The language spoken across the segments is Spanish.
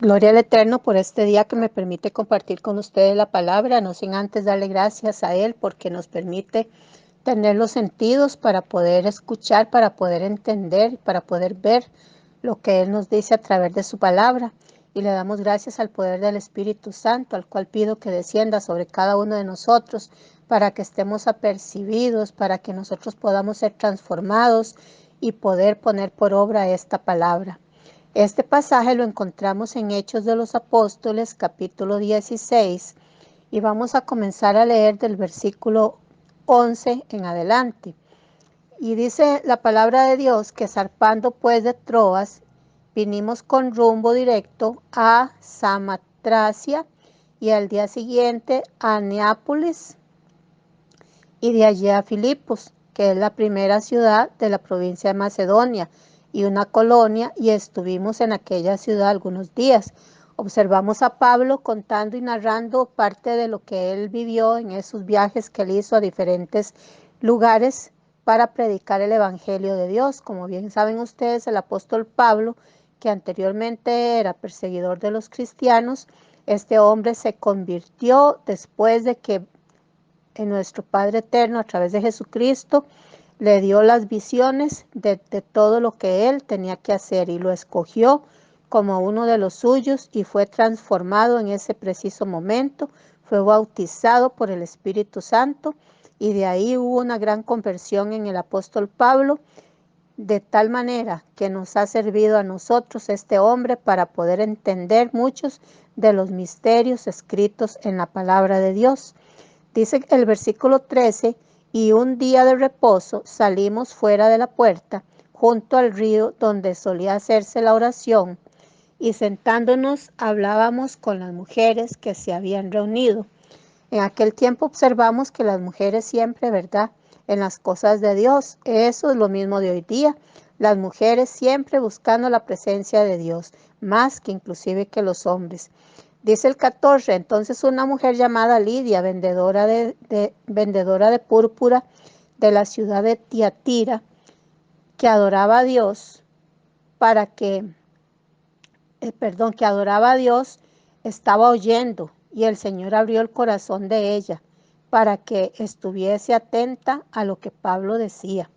Gloria al Eterno por este día que me permite compartir con ustedes la palabra, no sin antes darle gracias a Él porque nos permite tener los sentidos para poder escuchar, para poder entender, para poder ver lo que Él nos dice a través de su palabra. Y le damos gracias al poder del Espíritu Santo, al cual pido que descienda sobre cada uno de nosotros para que estemos apercibidos, para que nosotros podamos ser transformados y poder poner por obra esta palabra. Este pasaje lo encontramos en Hechos de los Apóstoles, capítulo 16, y vamos a comenzar a leer del versículo 11 en adelante. Y dice la palabra de Dios que zarpando pues de Troas, vinimos con rumbo directo a Samotracia y al día siguiente a Neápolis y de allí a Filipos, que es la primera ciudad de la provincia de Macedonia y una colonia, y estuvimos en aquella ciudad algunos días. Observamos a Pablo contando y narrando parte de lo que él vivió en esos viajes que él hizo a diferentes lugares para predicar el Evangelio de Dios. Como bien saben ustedes, el apóstol Pablo, que anteriormente era perseguidor de los cristianos, este hombre se convirtió después de que en nuestro Padre Eterno, a través de Jesucristo, le dio las visiones de todo lo que él tenía que hacer y lo escogió como uno de los suyos y fue transformado en ese preciso momento, fue bautizado por el Espíritu Santo y de ahí hubo una gran conversión en el apóstol Pablo, de tal manera que nos ha servido a nosotros este hombre para poder entender muchos de los misterios escritos en la palabra de Dios. Dice el versículo 13, y un día de reposo salimos fuera de la puerta, junto al río donde solía hacerse la oración, y sentándonos hablábamos con las mujeres que se habían reunido. En aquel tiempo observamos que las mujeres siempre, ¿verdad? En las cosas de Dios, eso es lo mismo de hoy día. Las mujeres siempre buscando la presencia de Dios, más que inclusive que los hombres. Dice el 14, entonces una mujer llamada Lidia, vendedora de púrpura de la ciudad de Tiatira, que adoraba a Dios, para que, que adoraba a Dios, estaba oyendo y el Señor abrió el corazón de ella para que estuviese atenta a lo que Pablo decía.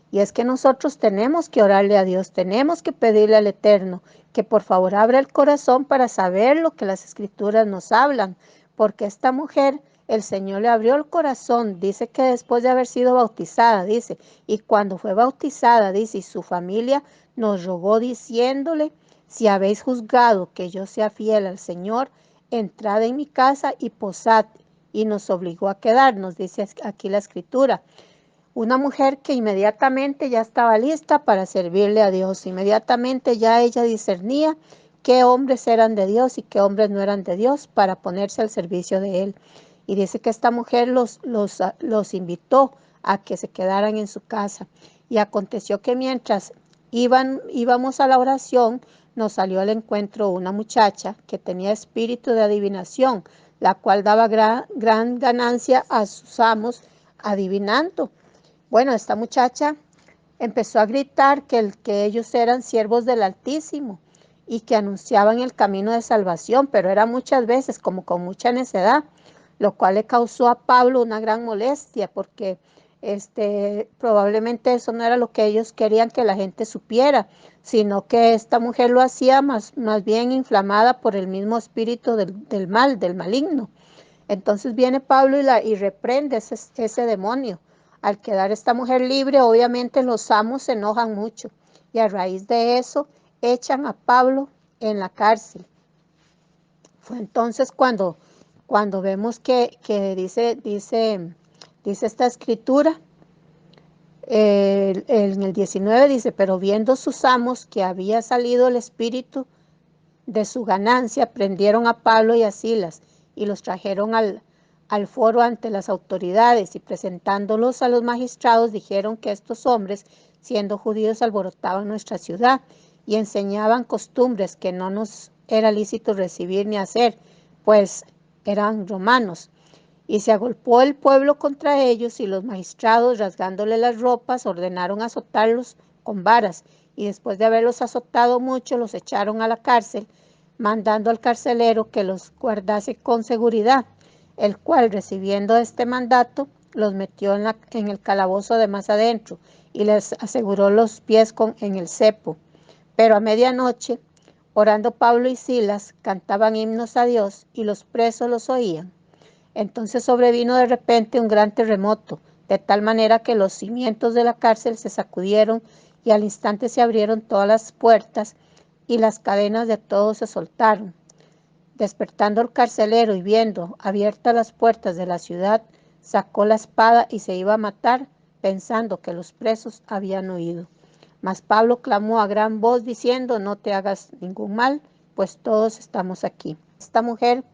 Y es que nosotros tenemos que orarle a Dios, tenemos que pedirle al Eterno que por favor abra el corazón para saber lo que las Escrituras nos hablan, porque esta mujer, el Señor le abrió el corazón, dice que después de haber sido bautizada, dice, y cuando fue bautizada, dice, y su familia nos rogó diciéndole, si habéis juzgado que yo sea fiel al Señor, entrad en mi casa y posad, y nos obligó a quedarnos, dice aquí la Escritura. Una mujer que inmediatamente ya estaba lista para servirle a Dios. Inmediatamente ya ella discernía qué hombres eran de Dios y qué hombres no eran de Dios para ponerse al servicio de Él. Y dice que esta mujer los invitó a que se quedaran en su casa. Y aconteció que mientras íbamos a la oración, nos salió al encuentro una muchacha que tenía espíritu de adivinación, la cual daba gran ganancia a sus amos adivinando. Bueno, esta muchacha empezó a gritar que ellos eran siervos del Altísimo y que anunciaban el camino de salvación, pero era muchas veces como con mucha necedad, lo cual le causó a Pablo una gran molestia porque probablemente eso no era lo que ellos querían que la gente supiera, sino que esta mujer lo hacía más bien inflamada por el mismo espíritu del mal, del maligno. Entonces viene Pablo y reprende ese demonio. Al quedar esta mujer libre, obviamente los amos se enojan mucho y a raíz de eso echan a Pablo en la cárcel. Fue entonces cuando vemos que dice esta escritura, en el 19 dice, pero viendo sus amos que había salido el espíritu de su ganancia, prendieron a Pablo y a Silas y los trajeron al foro ante las autoridades y presentándolos a los magistrados dijeron que estos hombres, siendo judíos, alborotaban nuestra ciudad y enseñaban costumbres que no nos era lícito recibir ni hacer, pues eran romanos. Y se agolpó el pueblo contra ellos y los magistrados, rasgándole las ropas, ordenaron azotarlos con varas y después de haberlos azotado mucho, los echaron a la cárcel, mandando al carcelero que los guardase con seguridad, el cual, recibiendo este mandato, los metió en el calabozo de más adentro y les aseguró los pies en el cepo. Pero a medianoche, orando Pablo y Silas, cantaban himnos a Dios y los presos los oían. Entonces sobrevino de repente un gran terremoto, de tal manera que los cimientos de la cárcel se sacudieron y al instante se abrieron todas las puertas y las cadenas de todos se soltaron. Despertando el carcelero y viendo abiertas las puertas de la ciudad, sacó la espada y se iba a matar, pensando que los presos habían huido. Mas Pablo clamó a gran voz diciendo: no te hagas ningún mal, pues todos estamos aquí. Esta mujer,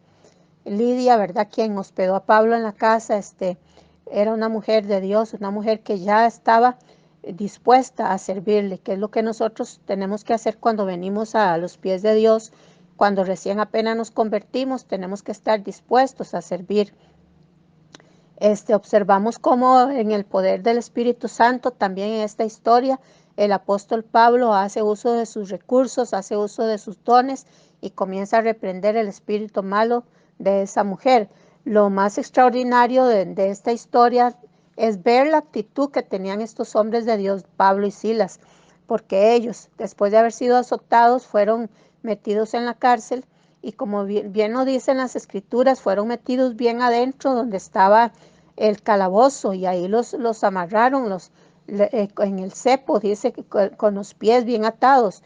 Lidia, ¿verdad?, quien hospedó a Pablo en la casa, era una mujer de Dios, una mujer que ya estaba dispuesta a servirle, que es lo que nosotros tenemos que hacer cuando venimos a los pies de Dios. Cuando recién apenas nos convertimos, tenemos que estar dispuestos a servir. Observamos cómo en el poder del Espíritu Santo, también en esta historia, el apóstol Pablo hace uso de sus recursos, hace uso de sus dones y comienza a reprender el espíritu malo de esa mujer. Lo más extraordinario de esta historia es ver la actitud que tenían estos hombres de Dios, Pablo y Silas, porque ellos, después de haber sido azotados, fueron metidos en la cárcel y, como bien lo dicen las escrituras, fueron metidos bien adentro donde estaba el calabozo y ahí los amarraron en el cepo, dice que con los pies bien atados.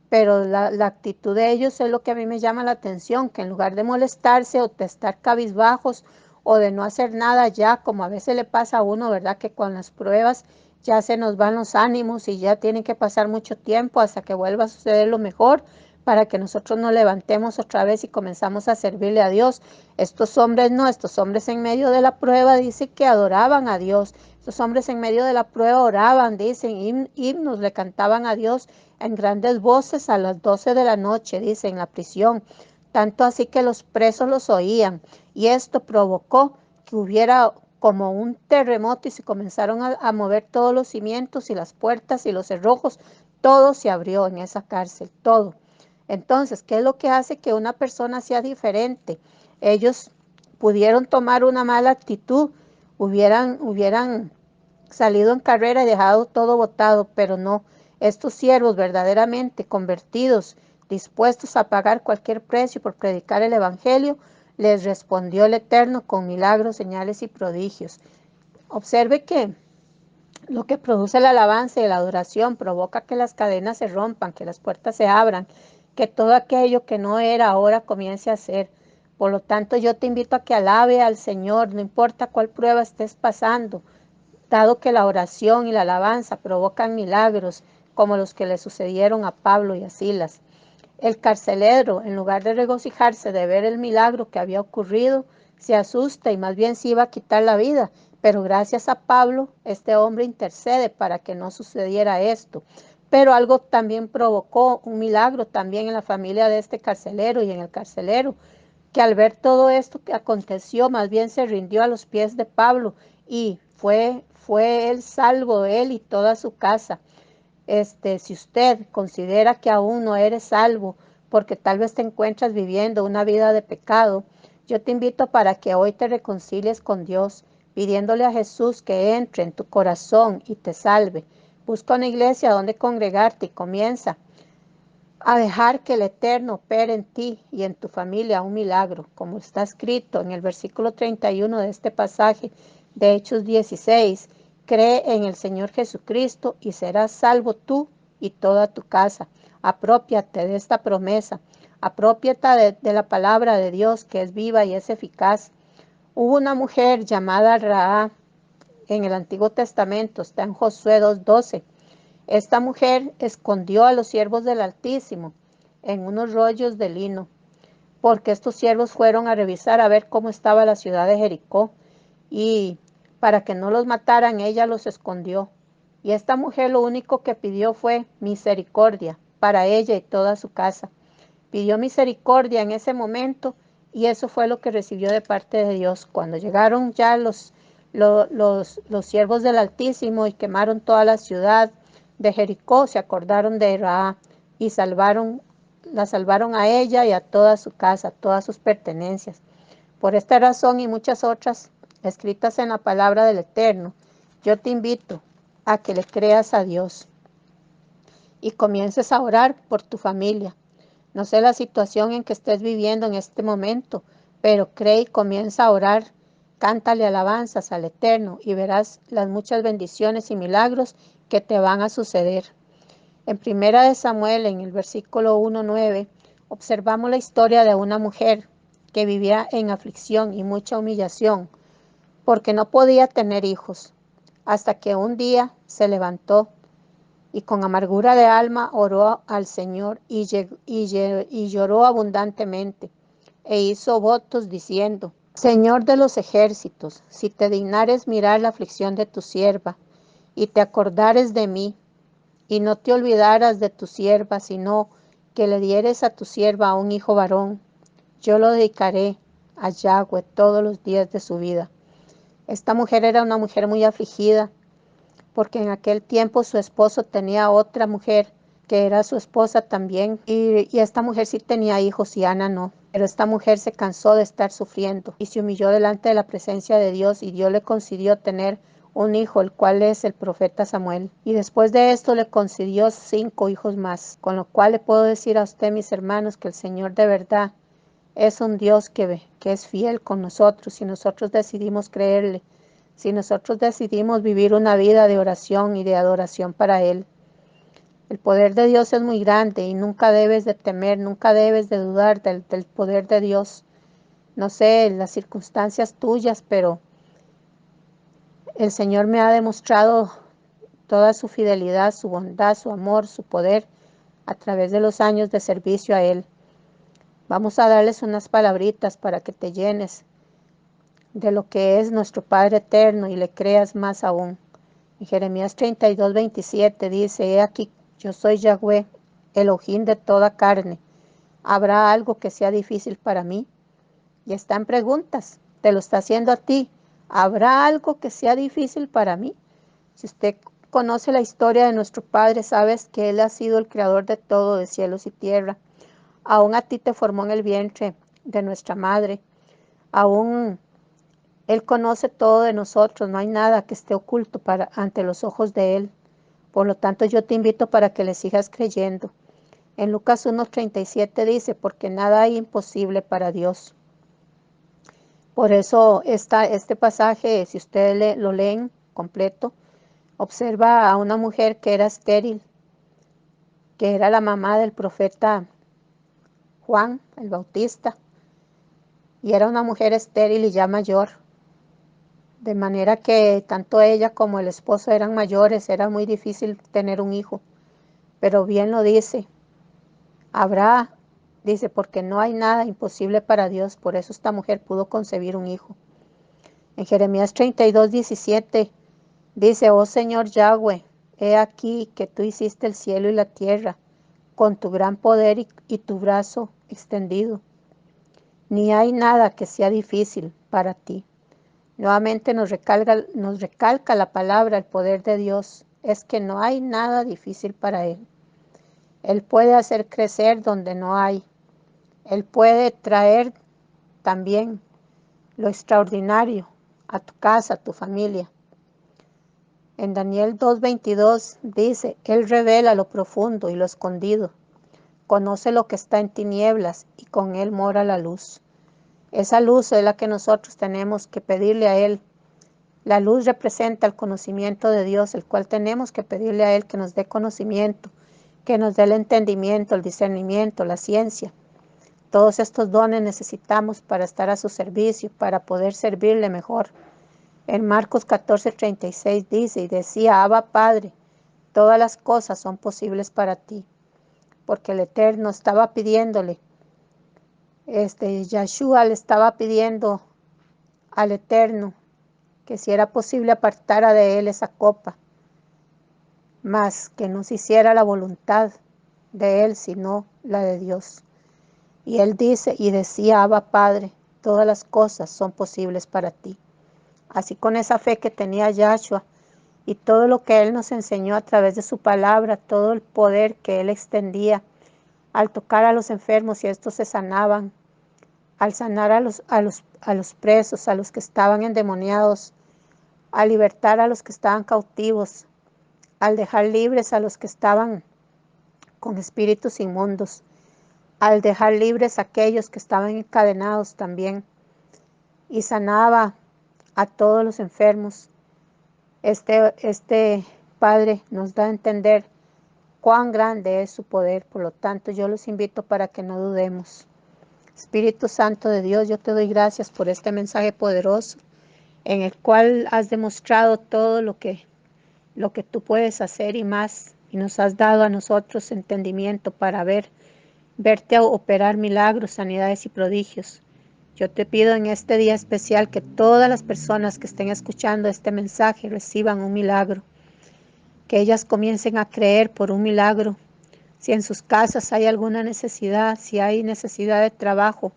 Pero la actitud de ellos es lo que a mí me llama la atención, que en lugar de molestarse o de estar cabizbajos o de no hacer nada ya, como a veces le pasa a uno, ¿verdad?, que con las pruebas ya se nos van los ánimos y ya tiene que pasar mucho tiempo hasta que vuelva a suceder lo mejor para que nosotros nos levantemos otra vez y comenzamos a servirle a Dios. Estos hombres no, estos hombres en medio de la prueba dicen que adoraban a Dios. Estos hombres en medio de la prueba oraban, dicen, himnos, le cantaban a Dios en grandes voces a las 12 de la noche, dice, en la prisión. Tanto así que los presos los oían. Y esto provocó que hubiera como un terremoto y se comenzaron a mover todos los cimientos y las puertas y los cerrojos. Todo se abrió en esa cárcel, todo. Entonces, ¿qué es lo que hace que una persona sea diferente? Ellos pudieron tomar una mala actitud, hubieran salido en carrera y dejado todo botado, pero no. Estos siervos verdaderamente convertidos, dispuestos a pagar cualquier precio por predicar el evangelio, les respondió el Eterno con milagros, señales y prodigios. Observe que lo que produce la alabanza y la adoración provoca que las cadenas se rompan, que las puertas se abran, que todo aquello que no era ahora comience a ser. Por lo tanto, yo te invito a que alabe al Señor, no importa cuál prueba estés pasando, dado que la oración y la alabanza provocan milagros como los que le sucedieron a Pablo y a Silas. El carcelero, en lugar de regocijarse de ver el milagro que había ocurrido, se asusta y más bien se iba a quitar la vida. Pero gracias a Pablo, este hombre intercede para que no sucediera esto. Pero algo también provocó un milagro también en la familia de este carcelero y en el carcelero, que al ver todo esto que aconteció, más bien se rindió a los pies de Pablo y fue él salvo, él y toda su casa. Si usted considera que aún no eres salvo, porque tal vez te encuentras viviendo una vida de pecado, yo te invito para que hoy te reconcilies con Dios, pidiéndole a Jesús que entre en tu corazón y te salve. Busca una iglesia donde congregarte y comienza a dejar que el Eterno opere en ti y en tu familia un milagro, como está escrito en el versículo 31 de este pasaje de Hechos 16. Cree en el Señor Jesucristo y serás salvo tú y toda tu casa. Apropiate de esta promesa. Apropiate de la palabra de Dios, que es viva y es eficaz. Hubo una mujer llamada Rahab en el Antiguo Testamento, está en Josué 2:12. Esta mujer escondió a los siervos del Altísimo en unos rollos de lino, porque estos siervos fueron a revisar a ver cómo estaba la ciudad de Jericó, y para que no los mataran, ella los escondió. Y esta mujer lo único que pidió fue misericordia para ella y toda su casa. Pidió misericordia en ese momento y eso fue lo que recibió de parte de Dios. Cuando llegaron ya los siervos del Altísimo y quemaron toda la ciudad de Jericó, se acordaron de Rahab y salvaron la salvaron a ella y a toda su casa, a todas sus pertenencias. Por esta razón y muchas otras escritas en la palabra del Eterno, yo te invito a que le creas a Dios y comiences a orar por tu familia. No sé la situación en que estés viviendo en este momento, pero cree y comienza a orar. Cántale alabanzas al Eterno y verás las muchas bendiciones y milagros que te van a suceder. En Primera de Samuel, en el versículo 1:9, observamos la historia de una mujer que vivía en aflicción y mucha humillación porque no podía tener hijos, hasta que un día se levantó y con amargura de alma oró al Señor y lloró abundantemente e hizo votos diciendo: Señor de los ejércitos, si te dignares mirar la aflicción de tu sierva y te acordares de mí y no te olvidaras de tu sierva, sino que le dieres a tu sierva un hijo varón, yo lo dedicaré a Yahweh todos los días de su vida. Esta mujer era una mujer muy afligida, porque en aquel tiempo su esposo tenía otra mujer que era su esposa también, y esta mujer sí tenía hijos y Ana no. Pero esta mujer se cansó de estar sufriendo y se humilló delante de la presencia de Dios, y Dios le concedió tener un hijo, el cual es el profeta Samuel. Y después de esto le concedió 5 hijos más, con lo cual le puedo decir a usted, mis hermanos, que el Señor de verdad es un Dios que es fiel con nosotros, si nosotros decidimos creerle, si nosotros decidimos vivir una vida de oración y de adoración para Él. El poder de Dios es muy grande y nunca debes de temer, nunca debes de dudar del poder de Dios. No sé las circunstancias tuyas, pero el Señor me ha demostrado toda su fidelidad, su bondad, su amor, su poder a través de los años de servicio a Él. Vamos a darles unas palabritas para que te llenes de lo que es nuestro Padre eterno y le creas más aún. En Jeremías 32:27 dice: He aquí, yo soy Yahweh, Elohim de toda carne. ¿Habrá algo que sea difícil para mí? Y está en preguntas, te lo está haciendo a ti. ¿Habrá algo que sea difícil para mí? Si usted conoce la historia de nuestro Padre, sabes que Él ha sido el creador de todo, de cielos y tierra. Aún a ti te formó en el vientre de nuestra madre. Aún Él conoce todo de nosotros, no hay nada que esté oculto ante los ojos de Él. Por lo tanto, yo te invito para que le sigas creyendo. En Lucas 1:37 dice: porque nada hay imposible para Dios. Por eso este pasaje, si ustedes lo leen completo, observa a una mujer que era estéril, que era la mamá del profeta Juan el Bautista, y era una mujer estéril y ya mayor. De manera que tanto ella como el esposo eran mayores, era muy difícil tener un hijo. Pero bien lo dice, dice, porque no hay nada imposible para Dios, por eso esta mujer pudo concebir un hijo. En Jeremías 32:17 dice: Oh Señor Yahweh, he aquí que tú hiciste el cielo y la tierra, con tu gran poder y tu brazo extendido. Ni hay nada que sea difícil para ti. Nuevamente nos recalca la palabra, el poder de Dios, es que no hay nada difícil para Él. Él puede hacer crecer donde no hay. Él puede traer también lo extraordinario a tu casa, a tu familia. En Daniel 2:22 dice: Él revela lo profundo y lo escondido. Conoce lo que está en tinieblas y con Él mora la luz. Esa luz es la que nosotros tenemos que pedirle a Él. La luz representa el conocimiento de Dios, el cual tenemos que pedirle a Él que nos dé conocimiento, que nos dé el entendimiento, el discernimiento, la ciencia. Todos estos dones necesitamos para estar a su servicio, para poder servirle mejor. En Marcos 14:36 dice: y decía: Abba Padre, todas las cosas son posibles para ti. Porque el Eterno estaba pidiéndole, Yahshua le estaba pidiendo al Eterno que si era posible apartara de él esa copa, mas que no se hiciera la voluntad de él, sino la de Dios. Y él dice y decía: Abba Padre, todas las cosas son posibles para ti. Así, con esa fe que tenía Yahshua y todo lo que él nos enseñó a través de su palabra, todo el poder que él extendía al tocar a los enfermos y estos se sanaban, al sanar a los presos, a los que estaban endemoniados, al libertar a los que estaban cautivos, al dejar libres a los que estaban con espíritus inmundos, al dejar libres a aquellos que estaban encadenados también, y sanaba a todos los enfermos. Este Padre nos da a entender cuán grande es su poder, por lo tanto yo los invito para que no dudemos. Espíritu Santo de Dios, yo te doy gracias por este mensaje poderoso en el cual has demostrado todo lo que tú puedes hacer y más, y nos has dado a nosotros entendimiento para verte a operar milagros, sanidades y prodigios. Yo te pido en este día especial que todas las personas que estén escuchando este mensaje reciban un milagro, que ellas comiencen a creer por un milagro. Si en sus casas hay alguna necesidad, si hay necesidad de trabajo,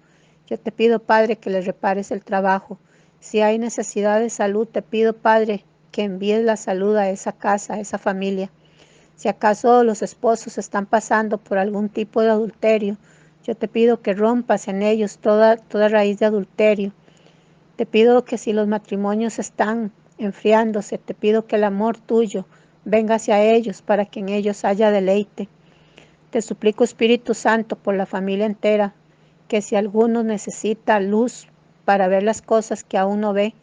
yo te pido, Padre, que les repares el trabajo. Si hay necesidad de salud, te pido, Padre, que envíes la salud a esa casa, a esa familia. Si acaso los esposos están pasando por algún tipo de adulterio, yo te pido que rompas en ellos toda raíz de adulterio. Te pido que si los matrimonios están enfriándose, te pido que el amor tuyo venga hacia ellos para que en ellos haya deleite. Te suplico, Espíritu Santo, por la familia entera, que si alguno necesita luz para ver las cosas que aún no ve,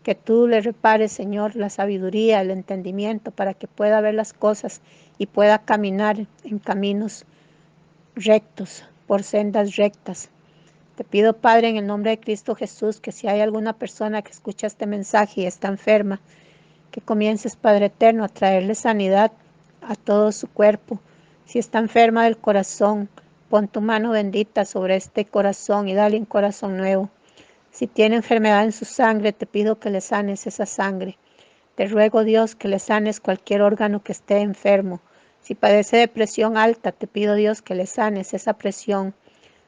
que tú le repares, Señor, la sabiduría, el entendimiento, para que pueda ver las cosas y pueda caminar en caminos rectos, por sendas rectas. Te pido, Padre, en el nombre de Cristo Jesús, que si hay alguna persona que escucha este mensaje y está enferma, que comiences, Padre eterno, a traerle sanidad a todo su cuerpo. Si está enferma del corazón, pon tu mano bendita sobre este corazón y dale un corazón nuevo. Si tiene enfermedad en su sangre, te pido que le sanes esa sangre. Te ruego, Dios, que le sanes cualquier órgano que esté enfermo. Si padece de presión alta, te pido, Dios, que le sanes esa presión.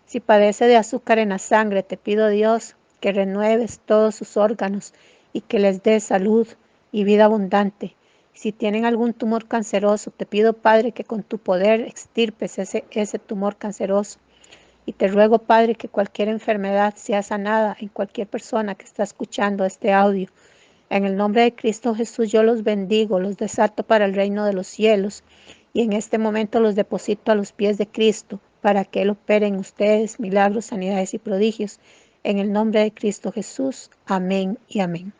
Si padece de azúcar en la sangre, te pido, Dios, que renueves todos sus órganos y que les dé salud y vida abundante. Si tienen algún tumor canceroso, te pido, Padre, que con tu poder extirpes ese tumor canceroso. Y te ruego, Padre, que cualquier enfermedad sea sanada en cualquier persona que está escuchando este audio. En el nombre de Cristo Jesús yo los bendigo, los desato para el reino de los cielos y en este momento los deposito a los pies de Cristo para que Él opere en ustedes milagros, sanidades y prodigios. En el nombre de Cristo Jesús. Amén y amén.